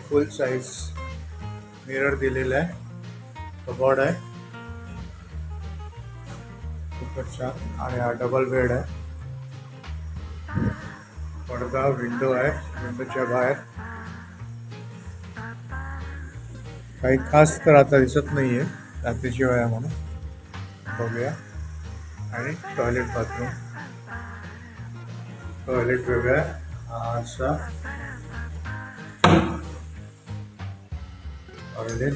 फुल size mirror दिलेला आहे, कबॉर्ड आहे खूपच छान. आणि हा डबल बेड आहे, पडदा, विंडो आहे, विंडोच्या बाहेर काही खास तर आता दिसत नाहीये रात्रीची वेळ आहे म्हणून. बघूया. आणि टॉयलेट बाथरूम, टॉयलेट वेगळा, आरसा, टॉयलेट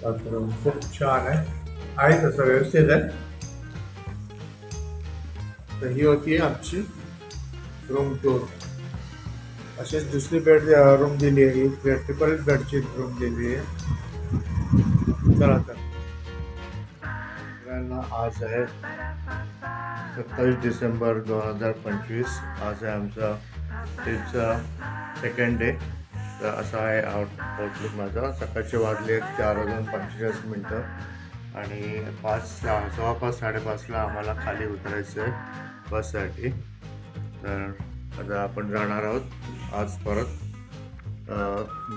बाथरूम खूप छान आहे तसं व्यवस्थित आहे. तर ही होती आमची रूम टूर. अशीच दुसरी रूम दिली आहे, ट्रिपल बेडची रूम दिली आहे. चला तर आज आहे 27 डिसेंबर 2025. आज आहे आमचा ट्रिपचा सेकंड डे. तर असा आहे आउटलुक माझा. सकाळचे वाजले 4:45 आणि 5:15 5:30 आम्हाला खाली उतरायचं आहे बससाठी. तर आता आपण जाणार आहोत आज परत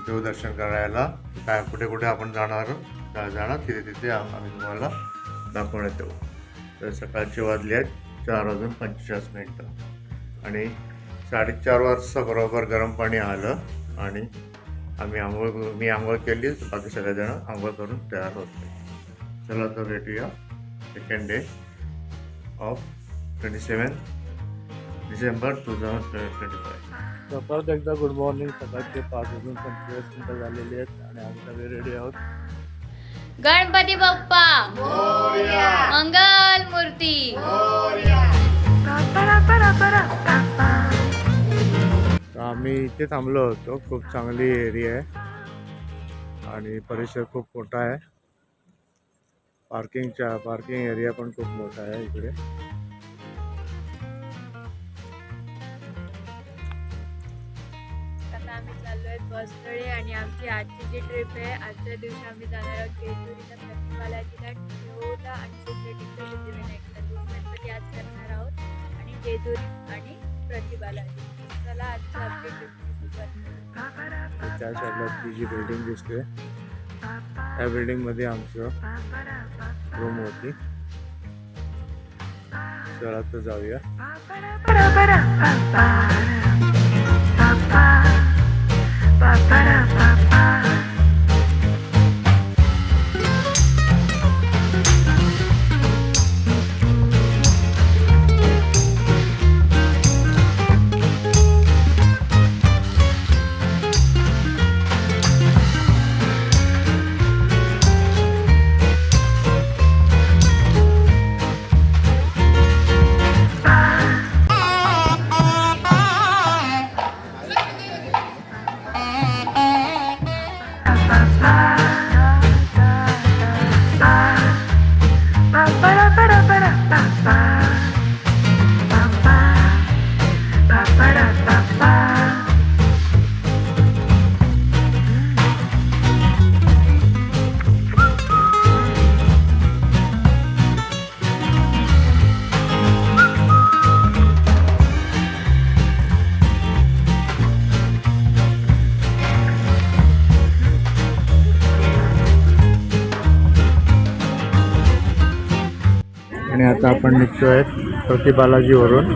देवदर्शन करायला. काय कुठे कुठे आपण जाणार तिथे आम्ही तुम्हाला दाखवण्यात येऊ. तर सकाळचे वाजले आहेत 4:45 आणि 4:30 वाजता बरोबर गरम पाणी आलं आणि मी आंघोळ केली. बाकी सगळेजण आंघोळ करून तयार होते. चला तर भेटूया सेकंड डे ऑफ 27 डिसेंबर 2025. परत एकदा गुड मॉर्निंग. सकाळचे 5:25 झालेले आहेत आणि आम्ही सगळे रेडी आहोत. गणपती बाप्पा मोरया, मंगल मूर्ती मोरया. आम्ही इथे थांबलो होतो. खूप चांगली एरिया आहे आणि परिसर खूप मोठा आहे. पार्किंग एरिया पण खूप मोठा आहे इकडे. आता आम्ही चाललोय बसकडे आणि आमची आजची जी ट्रिप आहे, आजच्या दिवशी आम्ही जाणार आहोत जेजुरीला, प्रतिबालाजीला, ठेवला आणि सिद्धेश्वरच्या सिद्धिविनायकला. 2 गणपती आज करणार आहोत आणि जेजुरी आणि प्रतिबालाजी. चला आजची आपली ट्रिपची सुरुवात. त्या साईडला ती जी बिल्डिंग दिसते त्या बिल्डिंगमध्ये आमचं रूम होती. चला तर जाऊया. आणि आता आपण निघतोय प्रतिबालाजीवरून.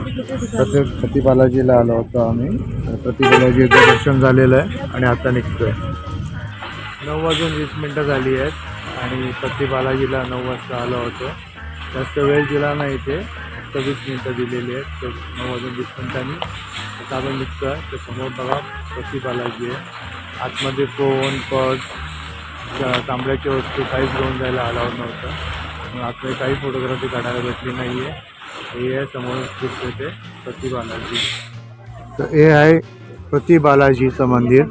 प्रतिबालाजीला आलो होतो आम्ही. प्रतिबालाजीचं दर्शन झालेलं आहे आणि आता निघतोय. 9:20 झाली आहेत आणि प्रतिबालाजीला 9 वाजता आलो होतो. जास्त वेळ दिला नाही, इथे फक्त 20 मिनटं दिलेली आहेत. तर 9:20 आता आपण निघतोय. तर समोर बघा प्रतिबालाजी आहे. आतमध्ये फोन, पर्स, तांबड्याची वस्तू काहीच घेऊन जायला अलाउड नव्हतं. आपले काही फोटोग्राफी काढायला भेटली नाही आहे. हे आहे समोर दिसते ते प्रतिबालाजी. तर हे आहे प्रतिबालाजीचं मंदिर.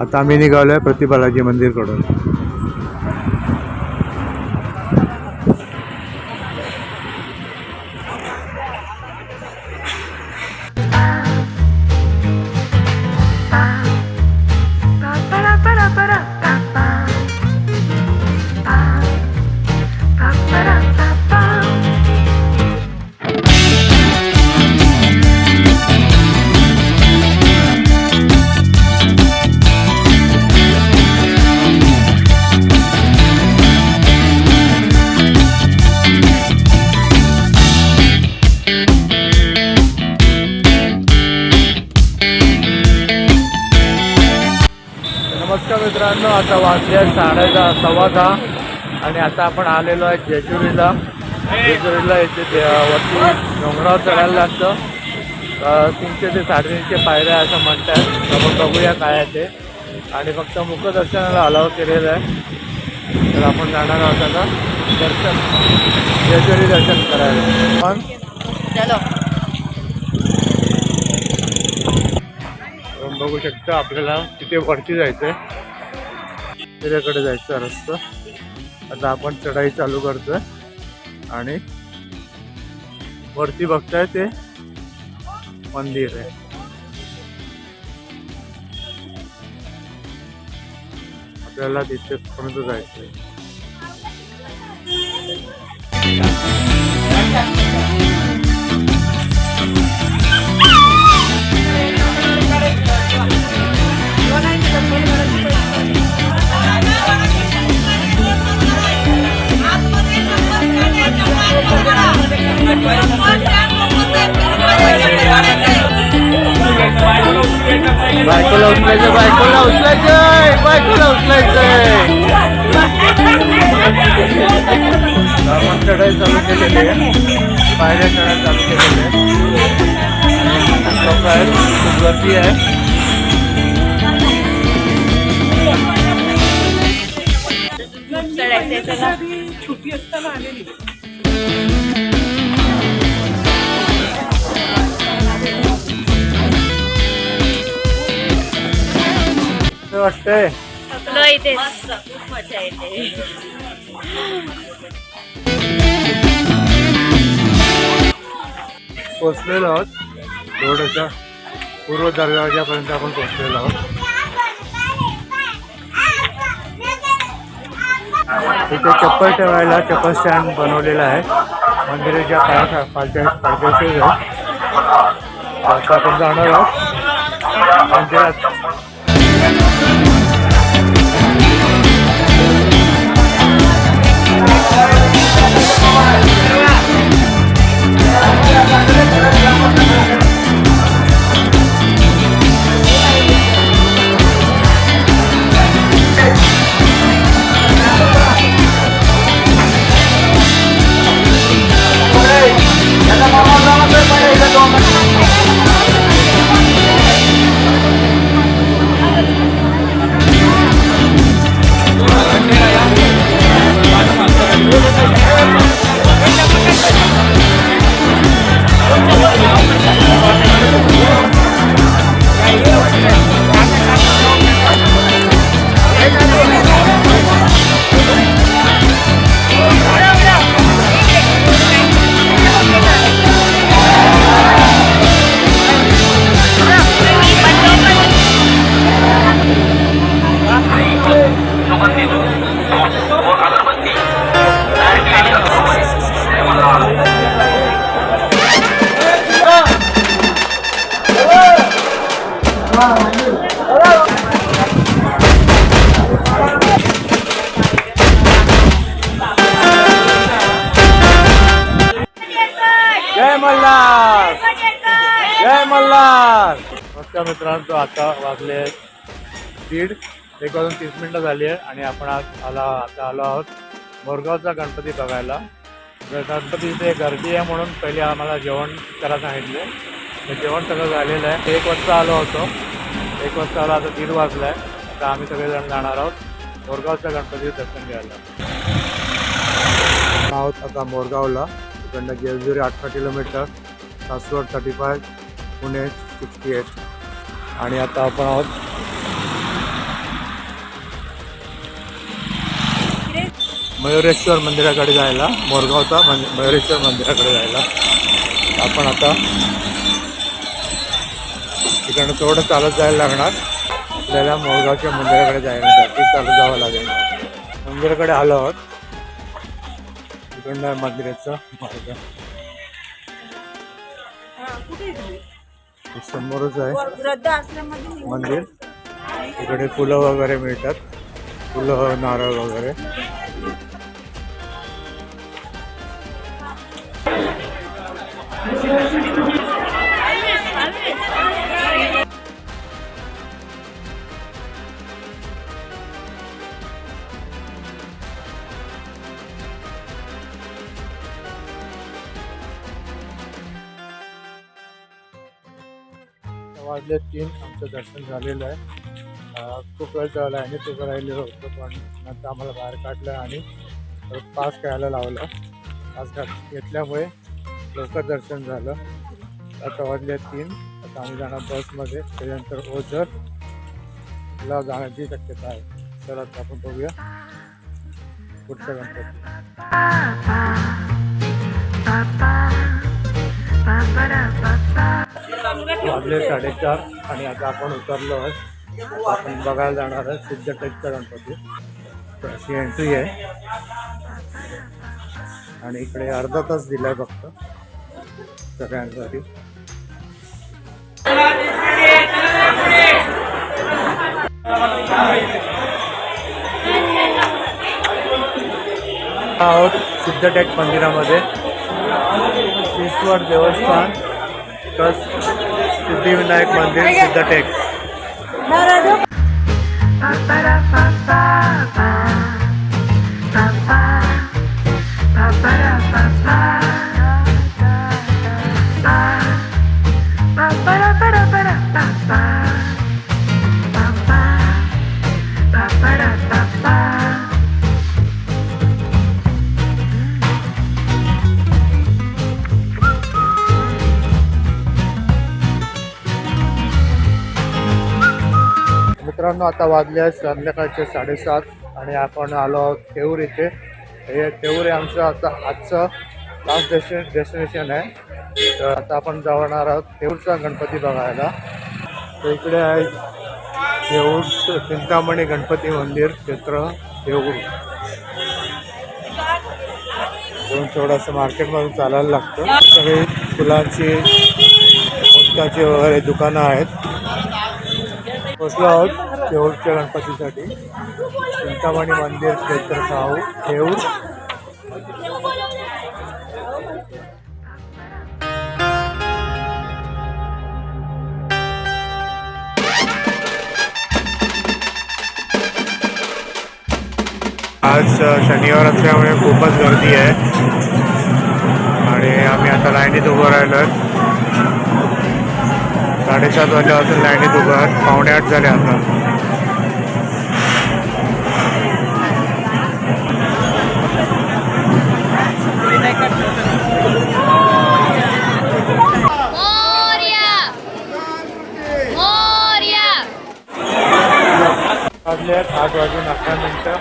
आता आम्ही निघालो आहे प्रतिबालाजी मंदिरकडून. नमस्कार मित्रांनो, आता वाजले 6:10 आणि आता आपण आलेलो आहे जेजुरीला. जेजुरीला इथे वरती डोंगरावर चढायला लागतं. 300 ते 350 पायऱ्या असं म्हणतात. आपण बघूया काय आहे ते. आणि फक्त मुखदर्शनाला अलाव केलेलं आहे. तर आपण जाणार आहोत आता दर्शन, जेजुरी दर्शन करायला. पण चलो. आपण बघू शकता आपल्याला तिथे वरती जायचं आहे, तिच्याकडे जायचं रस्ता. आता आपण चढाई चालू करतोय आणि वरती बघताय ते मंदिर आहे. आपल्याला तिथेपर्यंत जायचंय. बायकोला उचलायचं, बायकोला उचलायचंय, बायकोला उचलायचंय. आपण चढाई चालू केलेली आहे, पायऱ्या चढाई चालू केलेली आहे. लोक आहेत, खूप गर्दी आहे. छोटी असताना आलेली. वाटतंय इथे खूप मजा येते. पोचलेलो आहोत. रोडच्या पूर्व दरवाजापर्यंत आपण पोचलेलो आहोत. इथे चप्पल ठेवायला चप्पल स्टँड बनवलेला आहे. मंदिराच्या पायथ्याशी आहे. आता आपण जाणार आहोत मंदिरात. जय मल्हार, जय मल्हार. नमस्कार मित्रांनो, आता वाजले 1:30 झाली आहे आणि आपण आता आलो आहोत मोरगावचा गणपती बघायला. गणपती इथे गर्दी आहे म्हणून पहिले आम्हाला जेवण करायला सांगितले. जेवण सगळं झालेलं आहे. 1 वाजता आलो होतो. 1 वाजता आला, आता 1:30 वाजला आहे. आता आम्ही सगळेजण जाणार आहोत मोरगावच्या गणपतीचं दर्शन घ्यायला. आहोत आता मोरगावला. तिकडनं जेजुरी 18 किलोमीटर, सासवड 35, पुणे 68. आणि आता आपण आहोत मयुरेश्वर मंदिराकडे जायला. मोरगावचा मयुरेश्वर मंदिराकडे जायला आपण आता तिकडनं थोडं चालत जायला लागणार. आपल्याला मोरगावच्या मंदिराकडे जायसाठी चालत जावं लागेल. मंदिराकडे आलो आहोत. तिकडनं मंदिराचा मार्ग समोरच आहे मंदिर. इकडे फुलं वगैरे मिळतात, फुलं, नारळ वगैरे. वाजले 3 आमचं दर्शन झालेलं आहे. खूप वेळ झाला आणि उभं राहिलेलं होतं, पण नंतर आम्हाला बाहेर काढलं आणि पास घ्यायला लावलं. पास घेतल्यामुळे लवकर दर्शन झालं. आता वाजले 3. आता आम्ही जाणार बसमध्ये, त्याच्यानंतर ओझरला जाण्याची शक्यता आहे. तर आता आपण बघूया पुढच्या गणपती. वाजले 4:30 आणि आता आपण उतरलो आहे. आपण बघायला जाणार आहे सिद्धटेकचा गणपती. तर अशी एंट्री आहे आणि इकडे अर्धा तास दिलाय फक्त सगळ्यांसाठी. आहोत सिद्धटेक मंदिरामध्ये. ईश्वर देवस्थान प्लस सिद्धिविनायक मंदिर सिद्धटेक. मित्रांनो, आता वाजले आहेत संध्याकाळचे 7:30 आणि आपण आलो आहोत थेऊर इथे. हे थेऊर हे आमचं आता आजचं लास्ट डेस्टिनेशन आहे. तर आता आपण जाणार आहोत थेऊरचा गणपती बघायला. तर इकडे आहे थेऊर चिंतामणी गणपती मंदिर क्षेत्र थेऊर. थोडंसं मार्केटमधून चालायला लागतं. सगळे फुलांची मोदकाची वगैरे दुकानं आहेत. पोचलो आहोत थेऊरच्या गणपतीसाठी. चिंतामणी मंदिर क्षेत्र थेऊर. आज शनिवार असल्यामुळे खूपच गर्दी आहे आणि आम्ही आता लाईनीत उभं राहिलो आहे. 7:30 वाजल्यापासून लाईनीत उभं आहेत. 7:45 झाले आता. वाजले आहेत 8:11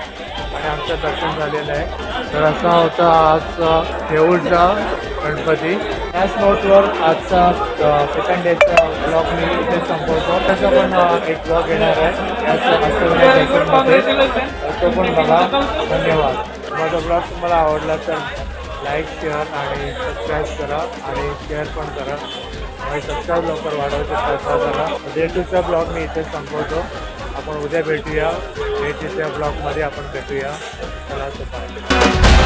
आणि आमचं दर्शन झालेलं आहे. तर असा होता आजचा थेऊरचा गणपती. याच नोटवर आजचा सेकंड डेचा ब्लॉग मी इथे संपवतो. तसं पण एक ब्लॉग येणार आहे याच अष्टविनायकमध्ये, तो पण बघा. धन्यवाद. माझा ब्लॉग तुम्हाला आवडला तर लाईक, शेअर आणि सबस्क्राईब करा आणि शेअर पण करा. आणि सबस्क्राईब लवकर वाढवायचा प्रयत्न करा. डे 2चा ब्लॉग मी इथे संपवतो. आपण उद्या भेटूया. डे 3च्या ब्लॉगमध्ये आपण भेटूया. चला, तर बाय.